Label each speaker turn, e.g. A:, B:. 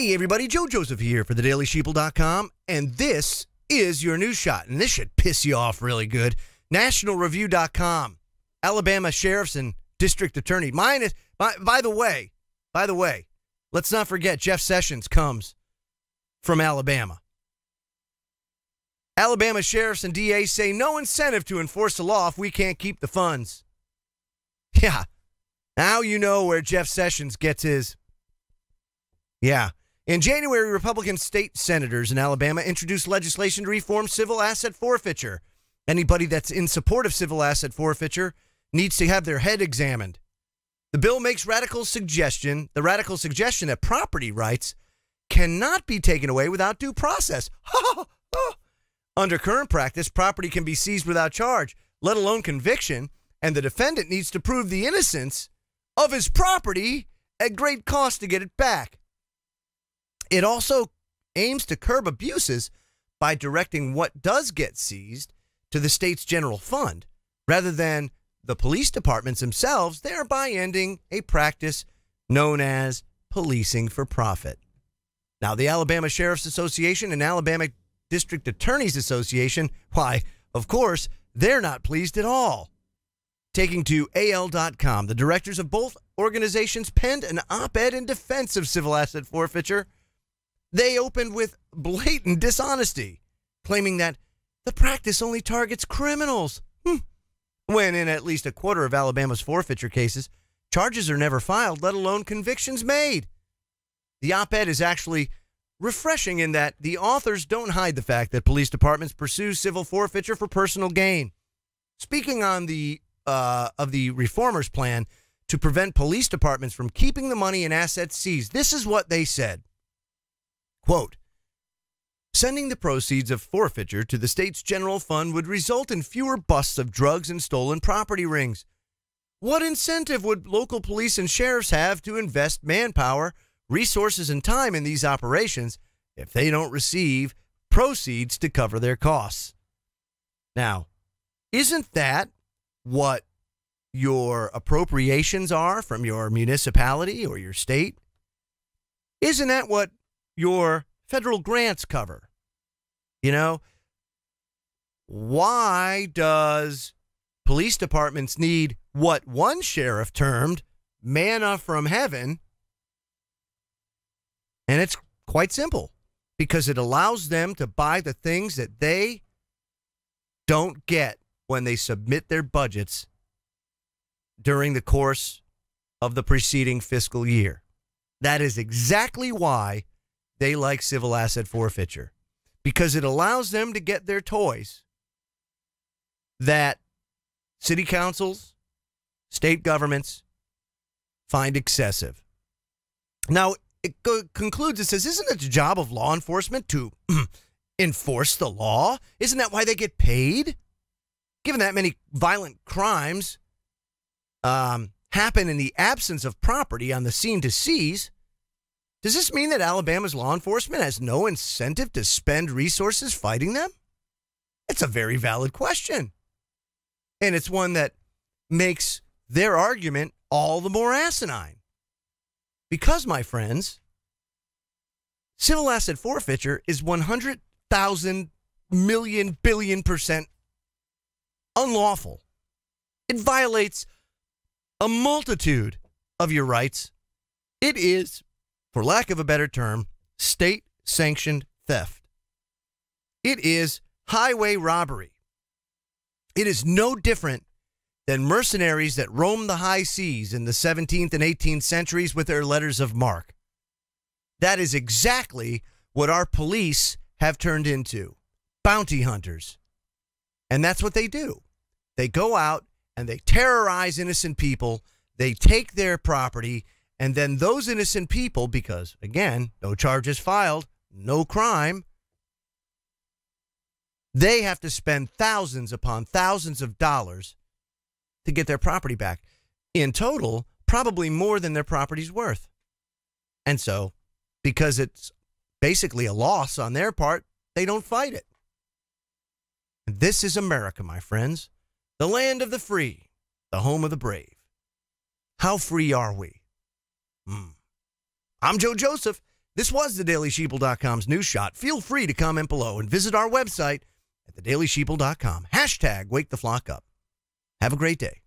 A: Hey everybody, Joe Joseph here for thedailysheeple.com, and this is your news shot, and this should piss you off really good. NationalReview.com, Alabama sheriffs and district attorney. By the way, let's not forget Jeff Sessions comes from Alabama. Alabama sheriffs and DAs say no incentive to enforce the law if we can't keep the funds. Yeah, now you know where Jeff Sessions gets his. Yeah. In January, Republican state senators in Alabama introduced legislation to reform civil asset forfeiture. Anybody that's in support of civil asset forfeiture needs to have their head examined. The bill makes the radical suggestion that property rights cannot be taken away without due process. Under current practice, property can be seized without charge, let alone conviction, and the defendant needs to prove the innocence of his property at great cost to get it back. It also aims to curb abuses by directing what does get seized to the state's general fund, rather than the police departments themselves, thereby ending a practice known as policing for profit. Now, the Alabama Sheriff's Association and Alabama District Attorneys Association, why, of course, they're not pleased at all. Taking to AL.com, the directors of both organizations penned an op-ed in defense of civil asset forfeiture. They opened with blatant dishonesty, claiming that the practice only targets criminals. When in at least a quarter of Alabama's forfeiture cases, charges are never filed, let alone convictions made. The op-ed is actually refreshing in that the authors don't hide the fact that police departments pursue civil forfeiture for personal gain. Speaking on of the reformers' plan to prevent police departments from keeping the money and assets seized, this is what they said. Quote, sending the proceeds of forfeiture to the state's general fund would result in fewer busts of drugs and stolen property rings. What incentive would local police and sheriffs have to invest manpower, resources, and time in these operations if they don't receive proceeds to cover their costs? Now, isn't that what your appropriations are from your municipality or your state? Isn't that what your federal grants cover? You know, why does police departments need what one sheriff termed manna from heaven? And it's quite simple, because it allows them to buy the things that they don't get when they submit their budgets during the course of the preceding fiscal year. That is exactly why they like civil asset forfeiture, because it allows them to get their toys that city councils, state governments find excessive. Now, it concludes, it says, isn't it the job of law enforcement to enforce the law? Isn't that why they get paid? Given that many violent crimes happen in the absence of property on the scene to seize, does this mean that Alabama's law enforcement has no incentive to spend resources fighting them? It's a very valid question. And it's one that makes their argument all the more asinine. Because, my friends, civil asset forfeiture is 100,000 million billion % unlawful. It violates a multitude of your rights. It is, for lack of a better term, state-sanctioned theft. It is highway robbery. It is no different than mercenaries that roamed the high seas in the 17th and 18th centuries with their letters of marque. That is exactly what our police have turned into, bounty hunters. And that's what they do. They go out and they terrorize innocent people. They take their property. And then those innocent people, because, again, no charges filed, no crime, they have to spend thousands upon thousands of dollars to get their property back. In total, probably more than their property's worth. And so, because it's basically a loss on their part, they don't fight it. This is America, my friends. The land of the free, the home of the brave. How free are we? I'm Joe Joseph. This was thedailysheeple.com's news shot. Feel free to comment below and visit our website at thedailysheeple.com. Hashtag wake the flock up. Have a great day.